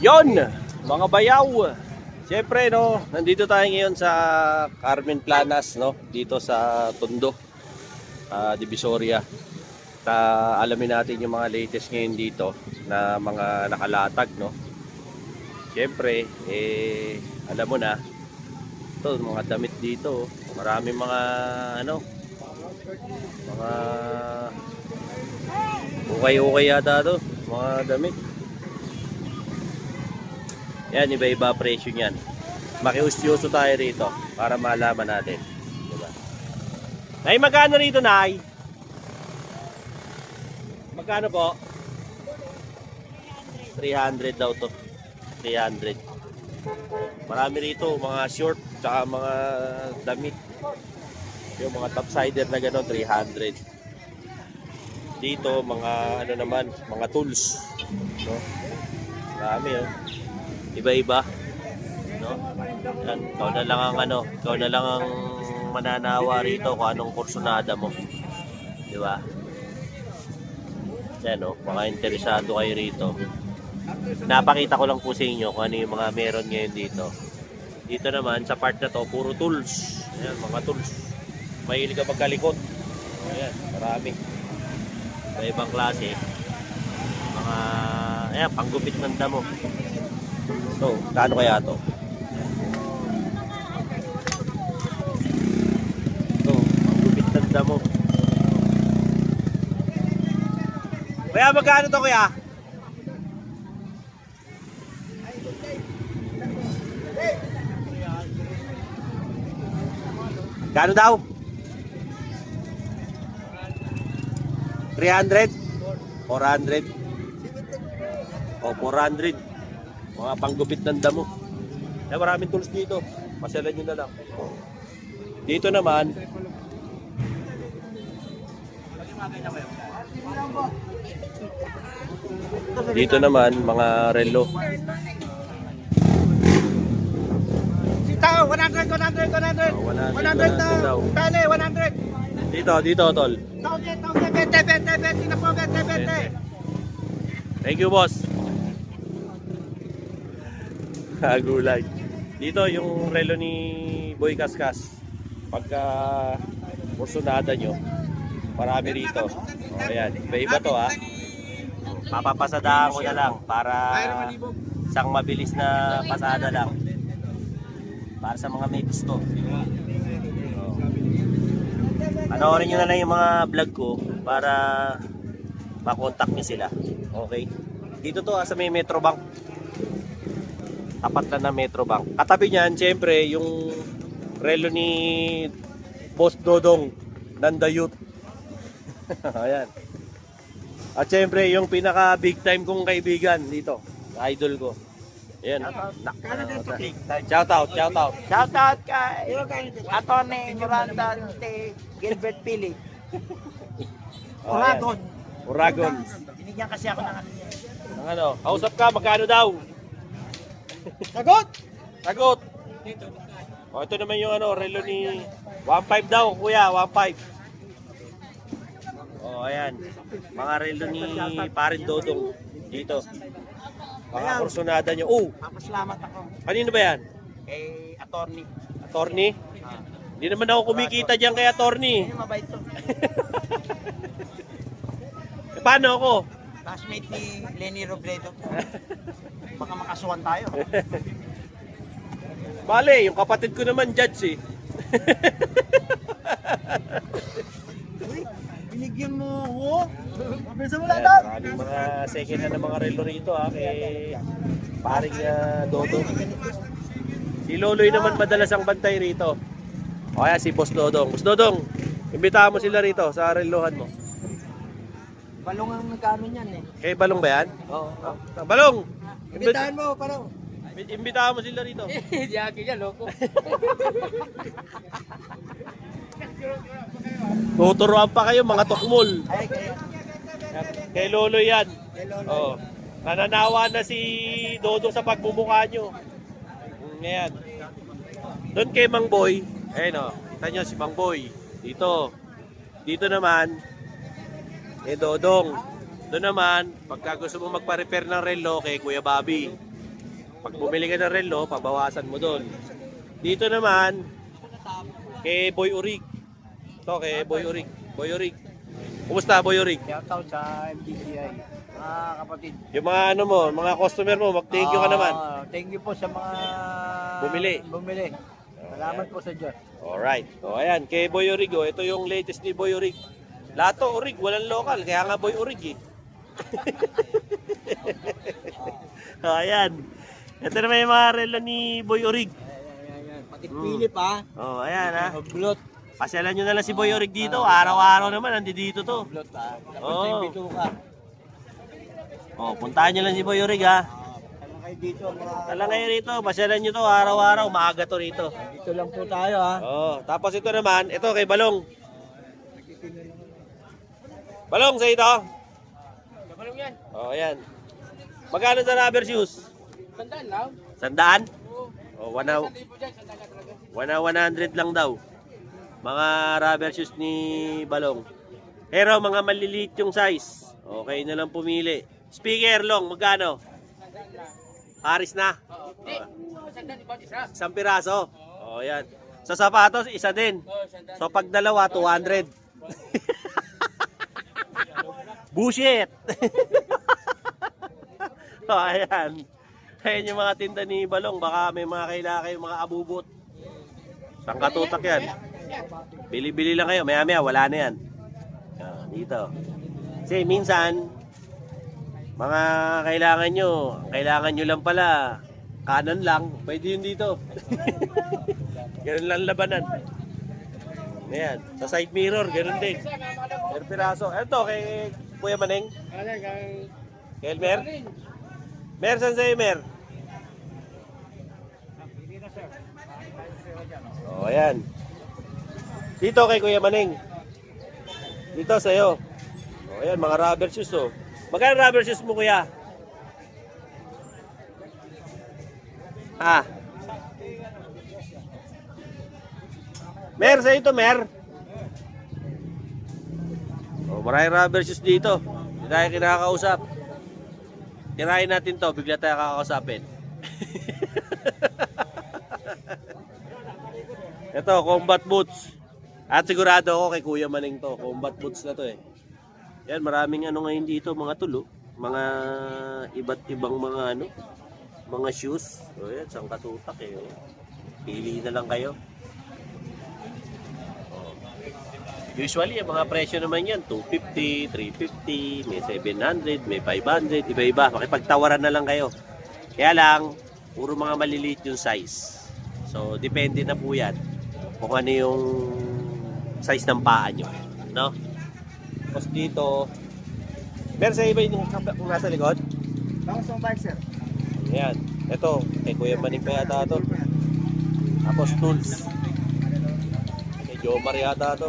Yon, mga bayaw. Siyempre, no, nandito tayo ngayon sa Carmen Planas, no, dito sa Tondo, Divisoria. Alamin natin yung mga latest ngayon dito na mga nakalatag, no. Siyempre, alam mo na, ito, mga damit dito. Maraming mga, ano, mga ukay-ukay yata to, mga damit. Yan, iba-iba presyo niyan. Makiusyoso tayo rito para malaman natin. Diba? Nay, magkano rito, Nay? Magkano po? 300 daw to. 300. Marami rito, mga short, tsaka mga damit. Yung mga topsider na gano'n, 300. Dito, mga ano naman, mga tools. No? Marami, oh. Iba-iba, no? Yan, ikaw na lang ang ikaw na lang ang mananawa rito kung anong kursunada mo. Di ba? Yan, no? Baka interesado kayo rito. Napakita ko lang po sa inyo kung ano yung mga meron ngayon dito. Dito naman, sa part na to, puro tools. Ayan, mga tools. Mahilig ka magkalikot. Ayan, marami. Iba-ibang klase. Mga, ayan, panggupit ng damo. So, kano kaya to? Ito, ang gupit tanda mo. Kaya magkano to, kuya? Kano daw? 300? 400? O, 400. Mga panggupit ng damo. Kaya maraming tools dito. Masyalan nyo na lang. Dito naman, mga relo. Sitaw, 100, 100, 100. 100 daw. Tali, 100. Dito, tol. Tauge, 20, 20 na po, 20. Thank you, boss. Gulay. Dito yung relo ni Boy Kaskas. Pagka kursunada nyo, marami rito. O, ayan. Iba-iba to, ha. Papapasadahan ko na lang para isang mabilis na pasada lang. Para sa mga may gusto. O. Panoorin nyo na lang yung mga vlog ko para makontak nyo sila. Okay? Dito to, sa may Metrobank. Tapat na Metrobank. Katabi niyan, siyempre, yung relo ni Boss Dodong Nandayut. Ayan. At siyempre, yung pinaka big time kong kaibigan dito, idol ko. Ayan. Shout out. Shout out kay Atty. Miranda Gilbert Pili. Uragon. Binigyan kasi ako ng Ang kausap ka, magkano daw? Sagot! O, ito naman yung relo ni 1.5 daw, kuya, 1.5. O, ayan. Mga relo ni Parin Dodong dito. Mga kursunada nyo. Oh, Papasalamat ako kanino ba yan? kay Atty. Attorney? Hindi naman ako kumikita dyan kay attorney. Hindi mabait to. Paano ako? Classmate ni Lenny Robredo. Baka makasuhan tayo. Bale, yung kapatid ko naman judge eh. Uy, binigyan mo ako. Mabilis mo lang Ayan, daw. maraming mga second hand na mga relo rito kay paring Dodong. Si Loloy naman madalas ang bantay rito. O kaya si Boss Dodong. Boss Dodong, imbitahan mo sila rito sa relohan mo. Balong ang nagkano niyan eh. Kay Balong ba yan? Oo. Balong! Imbitahan mo, parang. Imbitahan mo sila rito. Hindi akin yan, loko. Tuturuan pa kayo mga tukmol. Ay, Kay Loloy yan. kay Lolo. Oh. Nananawa na si Dodong sa pagmumukha nyo. Ngayon. Doon kay Mang Boy. Ayun o. Kita nyo si Mang Boy. Dito. Dito naman. Dodong. Doon naman, pagka gusto mo magpa-repair ng relo kay Kuya Bobby. Pag bumili ka ng relo, pabawasan mo doon. Dito naman, kay Boy Urig. Ito kay Boy Urig. Boy Urig. Kumusta, Boy Urig? Shoutout sa MDCI. Mga kapatid. Yung mga ano mo, mga customer mo, mag-thank you ka naman. Thank you po sa mga Bumili. Salamat po sa Diyos. Alright. O ayan, kay Boy Urig. Oh. Ito yung latest ni Boy Urig. Lahat to Urig, walang local. Kaya nga Boy Urig eh. O ayan. Ito naman yung mga relo ni Boy Urig. Ayan. Pati Philip ha. O ayan ha. Blot. Pasyalan nyo na lang si Boy Urig dito. Araw-araw naman, nandito to. Blot ha. Tapos Oo. yung bituka. O, puntahan nyo lang si Boy Urig ha. Ano kayo dito mga... Tala ngayon rito, pasyalan nyo to araw-araw. Maaga to rito. Dito lang po tayo ha. Oh, tapos ito naman, ito kay Balong. Balong sa ito. Balong yan. Oh, ayan. Magkano sa rubber shoes? Sandaan lang. Sandaan? Oo. Oh, Libo dyan, sandaan talaga. 100 lang daw. Mga rubber shoes ni Balong. Pero mga maliliit yung size. Okay na lang pumili. Speaker long, magkano? Paris na. Hindi. Sandaan, ibang isa. Isang piraso. Oh, ayan. Sa sapatos, isa din. So pag dalawa, 200. Bullshit! So, ayan. Ayan yung mga tinda ni Balong. Baka may mga kailangan kayong mga abubot. Saan katutak yan? Bili-bili lang kayo. Maya-maya, wala na yan. Dito. Kasi minsan, mga kailangan nyo lang pala, kanan lang. Pwede yun dito. Ganun lang labanan. Ayan. Sa side mirror, ganun din. Per piraso. Ito, kay Kuya Maneng. Kay Elmer. Mer, saan sa'yo, Mer? O, ayan. Dito kay Kuya Maneng. Dito sa'yo. O, ayan, mga rubber shoes, oh. Magkano rubber shoes mo, Kuya? Ha? Mer, sa'yo ito, Mer. O, maraming rubber shoes dito. Hindi tayo kinakausap. Tirahin natin to, bigla tayo kakausapin. Ito, combat boots. At sigurado ako kay Kuya Maneng to. Combat boots na to eh. Yan, maraming ano ngayon dito, mga tulo. Mga iba't ibang mga ano, mga shoes. O yan, isang katutak eh. Oh. Pili na lang kayo. Usually, ang mga presyo naman yan, 250, 350, may 700, may 500, iba-iba. Makipagtawaran na lang kayo. Kaya lang, puro mga maliliit yung size. So, depende na po yan kung ano yung size ng paa nyo. No? Tapos dito, meron sa iba yung nasa likod? Bangos ng bike, sir. Ayan. Ito, kay Kuya Maning pa yata ito. Tapos tools. Kay Jomar yata ito.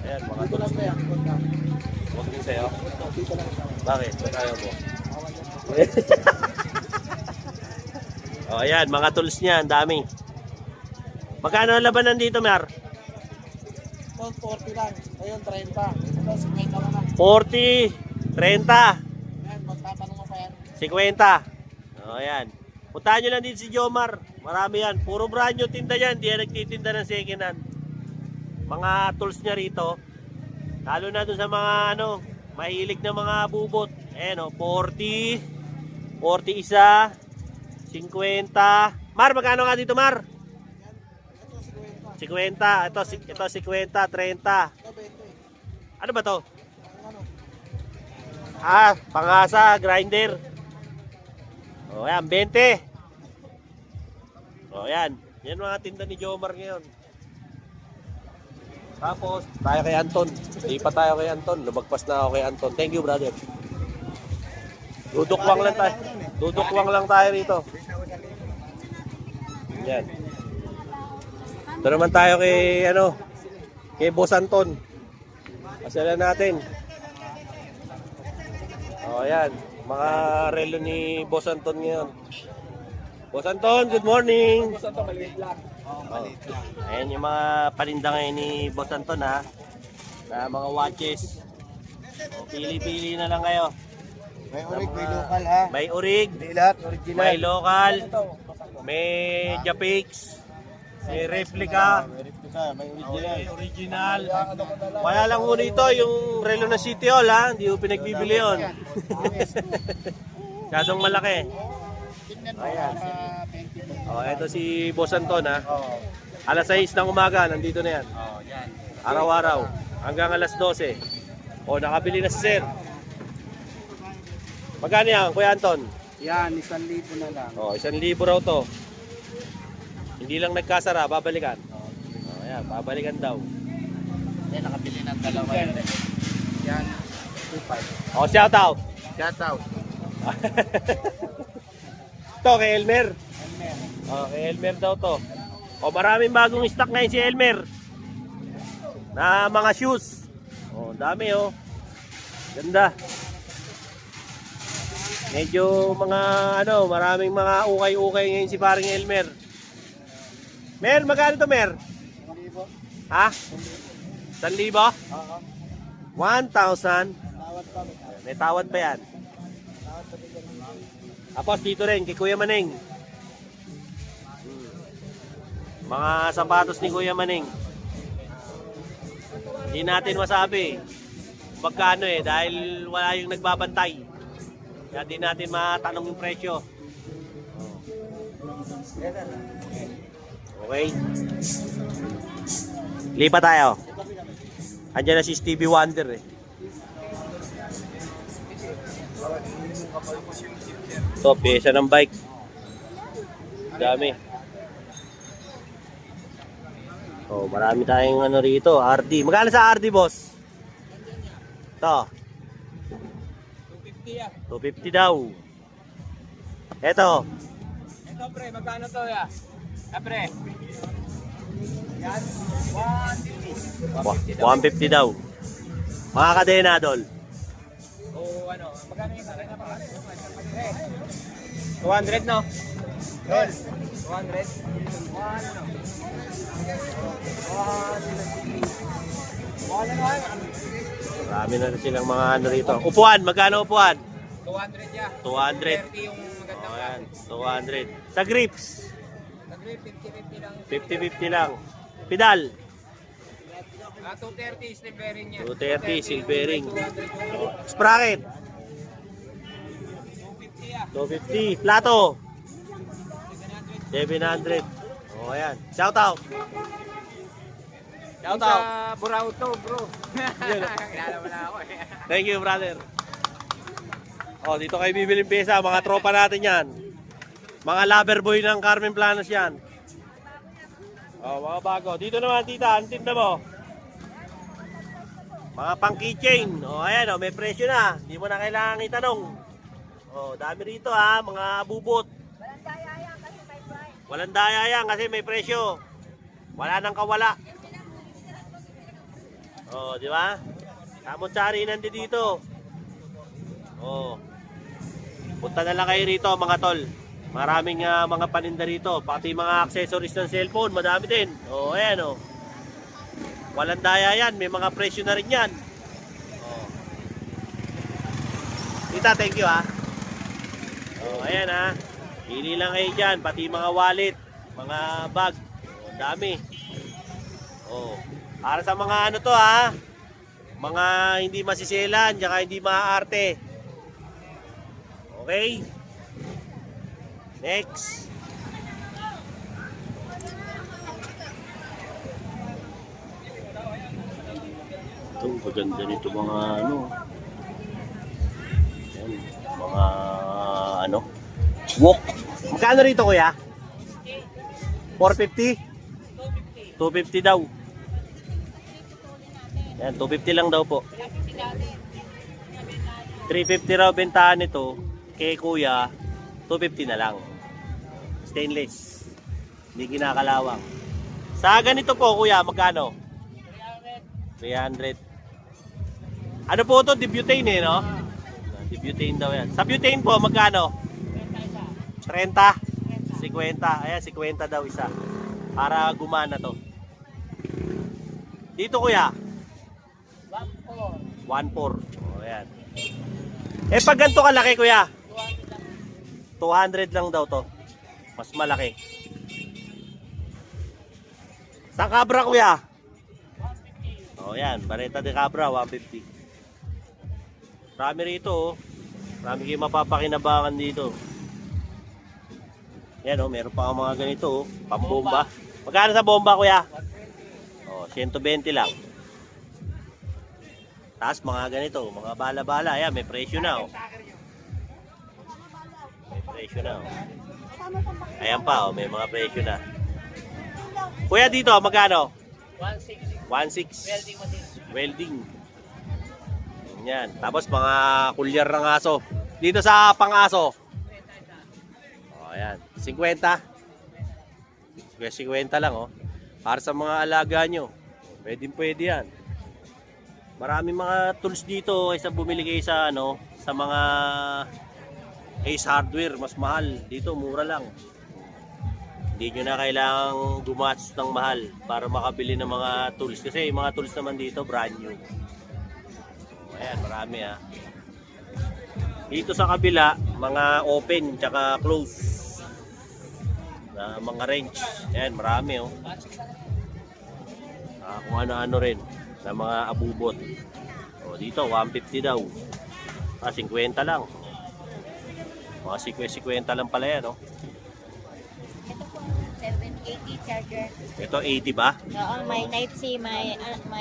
Ayan, mga tools na yan. Huwag din sa'yo. Bakit? Ba't ayaw mo? O, ayan, mga tools niya. Ang dami. Magkano ang labanan dito, Mar? 40 lang. Ayun, 30. Ito, 50 ka na. 40, 30, Ayan, magtatanong mo pa yan. 50. O, ayan. Puntahan nyo lang din si Jomar. Marami yan. Puro brand new tinda yan. Di yan nagtitinda ng second hand. Mga tools niya rito. Lalo na dun sa mga ano, mahilig na mga bubot. Ayan o, 40, 40 isa, 50. Mar, magkano nga dito, Mar? 50. Ito 50, 30. Ano ba to? Ah, pangasa, grinder. O, ayan, 20. O, ayan. Yan mga tinda ni Jomar ngayon. Tapos, tayo kay Anton. Hindi pa tayo kay Anton. Lumagpas na ako kay Anton. Thank you, brother. Dudukwang lang tayo. Dudukwang lang tayo rito. Yan. Ito naman tayo kay, ano, kay Boss Anton. Pasyalan natin. O, ayan. Mga relo ni Boss Anton ngayon. Boss Anton, good morning. Gusto ito, maliit lang. Oh. Ayan yung mga paninda ngayon ni Boss Anton ha. Na mga watches. O, pili-pili na lang kayo. May orig, may local ha. May orig, Hindi lahat, original. may local, may Japix, may replica, May replica, may original. may original. Kaya lang muna ito, yung relo na City Hall ha, hindi ko pinagbibili yun. Masyadong malaki. Ayan. Oh, ito si Boss Anton ha. Alas 6 ng umaga, nandito na yan. Araw-araw, hanggang alas 12. O, nakabili na si Sir. Magkano yan, Kuya Anton? Yan, 1,000 na lang. O, 1,000 raw to. Hindi lang nagkasara, babalikan. Ayan, babalikan daw. Yan, nakabili ng dalawa yan. Yan, 2,500. O, shout out. Shout out. To kay Elmer. O, kay Elmer daw to. O, maraming bagong stock ngayon si Elmer. Na mga shoes. O, dami o. Ganda. Medyo mga ano, maraming mga ukay-ukay ngayon si paring Elmer. Mer, magkano to Mer? 1,000. Ha? 1,000? Oo. 1,000. Tawad pa. May tawad pa yan. Tapos dito rin, kay Kuya Maneng. Mga sapatos ni Kuya Maneng. Hindi natin masabi magkano dahil wala yung nagbabantay. Kaya di natin matanong yung presyo. Okay. Lipat tayo. Andiyan na si Stevie Wonder Ito, pyesa ng bike. Dami. Oh, marami tayong ano rito, RD. Magkano sa RD, boss? Ito. 250 daw. Ito. Ito pre, magkano to ya? Pre. Yan, 150. 150 daw. Mga kadena, Dol. O ano, magkano yung karena pa? 200 no? Yes. 200. 1. Marami na rin silang mga ano rito. Upuan, magkano upuan? 200 ya. 200. 30 yung magandang Oh, yan. 200. Sa grips, Nag-rate 50-50 lang. 50-50 lang. Pedal, 230 is the bearing niya. 230, silvering. 200 yung sprocket, 250 ya. 250. Plato, 700. Oh, ayan. Shout out. Shout out. Sa Burauto, bro. Yun. Kilala mo na ako eh. Thank you, brother. Oh, dito kayo bibiling pyesa. Mga tropa natin yan. Mga lover boy ng Carmen Planas yan. Oh, mga bago. Dito naman, tita. Ang tinda mo? Mga pang keychain. Oh, ayan. Oh, may presyo na. Hindi mo na kailangan itanong. Oh, dami rito ha. Mga bubot. Walang daya yan kasi may presyo. Wala nang kawala. Oh, di ba? Kamot-sari nandito dito. Oh. Punta na lang kayo rito mga tol. Maraming mga paninda rito, pati mga accessories ng cellphone, madami din. Oh, ayan oh. Walang daya yan, may mga presyo na rin yan. Oh. Tita, thank you ha. Oh, ayan ha. Pili lang kayo dyan, pati mga wallet, mga bag. Oh, dami. Oh. Para sa mga ano to ha. Mga hindi masiselan, tsaka hindi maaarte. Okay? Next. Ito, maganda nito mga ano. Yan, mga ano. Walk. Magkano rito kuya? 450? 250 daw. Yan, 250 lang daw po. 350 raw bentahan nito. Kay kuya, 250 na lang. Stainless. Hindi kinakalawang. Sa ganito po kuya, magkano? 300. Ano po ito? Dibutane no? Dibutane daw yan. Sa butane po, magkano? 30? 50. Ayan, 50 daw isa. Para gumana to. Dito kuya? 1.4. O, ayan. Eh, pag ganito kalaki, kuya? 200 lang daw to. Mas malaki. Sa Cabra, kuya? Oh, yan. Bareta de Cabra, 150. Marami rito, oh. Marami kayong mapapakinabangan dito. Yan, oh. Meron pa akong mga ganito, oh. Pambomba. Magkano sa bomba, kuya? Oh, 120 lang. Tapos mga ganito, mga bala-bala. Ayan, may presyo na, oh. May presyo na, oh. Ayan pa, oh. May mga presyo na. Kuya, dito, magkano? 1.6. 1.6. Welding. Yan. Tapos mga kulyar ng aso. Dito sa pang-aso. Oh, ayan. 50. 50 lang, oh. Para sa mga alaga nyo. Pwede yan. Maraming mga tools dito kaysa bumili kayo sa ano, sa mga Ace Hardware, mas mahal. Dito mura lang. Hindi nyo na kailangang gumastos ng mahal para makabili ng mga tools. Kasi yung mga tools naman dito, brand new. Ayan, marami ha. Dito sa kabila, mga open tsaka close. Na mga wrench. Ayan, marami oh. Kung ano-ano rin. Na mga abubot. O, dito, 150 daw. 50 lang. Mga 50 lang pala yan oh. Ito po, 780 charger. Ito 80 ba? Oo, may Type-C, may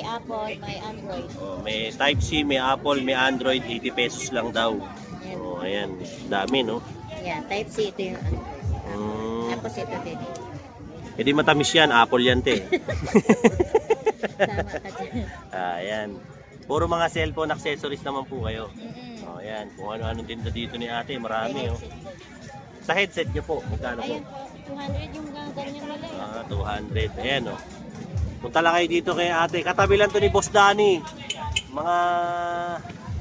Apple, may Android. Oh, may Type-C, may Apple, may Android, 80 pesos lang daw. Ayan. Oh, ayan. Dami, no? Yan, Type-C, ito yung Android. Tapos ito din. Hindi matamis yan. Apple yan, te. Tama ka dyan. Ayan. Puro mga cellphone accessories naman po kayo. Mm-mm. Oh, ayan. Kung ano-ano din dito ni ate. Marami, May oh. headset po. Sa headset nyo po, magkano po? Ayun po, 200 yung ganyan nila. 200. Ayan, oh. Punta lang kayo dito kay ate. Katabi lang to ni Boss Danny. Mga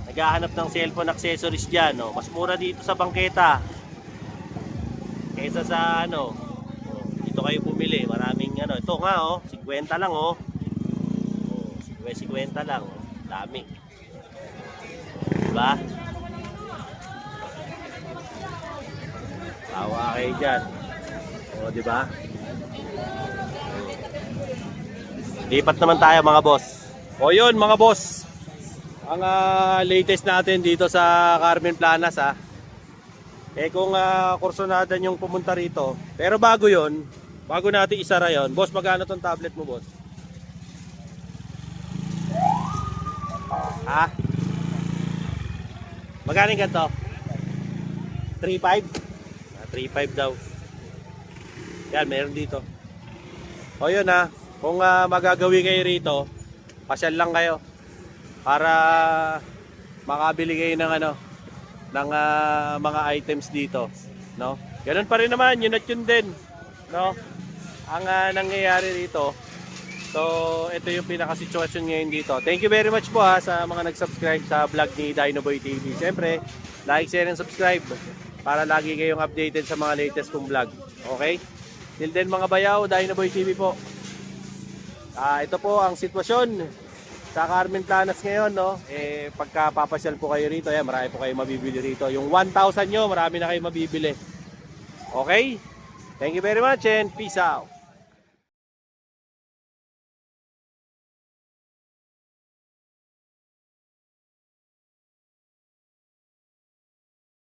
naghahanap ng cellphone accessories dyan, oh. Mas mura dito sa bangketa. Kaysa sa ano, oh, dito kayo bumili. Maraming ano. Ito nga, oh. 50 lang, oh. 50 lang, oh. Dami. Diba? Tawa kayo dyan. O, diba? Lipat naman tayo mga boss. O yun mga boss. Ang latest natin dito sa Carmen Planas ha. Eh kung kursunadan yung pumunta rito. Pero bago yun, bago natin isara yun. Boss, magkano tong tablet mo boss? Ha? Magkano yung ganito? 3.5? 3.5 daw. Yan, meron dito. O yun ha, kung magagawi kayo rito, pasyal lang kayo para makabili kayo ng ano, ng mga items dito, no? Ganun pa rin naman, yun at yun din, no? Ang nangyayari rito. So, ito yung pinaka-sitwasyon ngayon dito. Thank you very much po ha sa mga nag-subscribe sa vlog ni Dinoboy TV. Siyempre, like, share, and subscribe para lagi kayong updated sa mga latest kong vlog. Okay? Till then mga bayaw, Dinoboy TV po. Ito po ang sitwasyon sa Carmen Planas ngayon, no? Eh, pagka papasyal po kayo rito, yan, marami po kayo mabibili rito. Yung 1,000 nyo, marami na kayo mabibili. Okay? Thank you very much and peace out.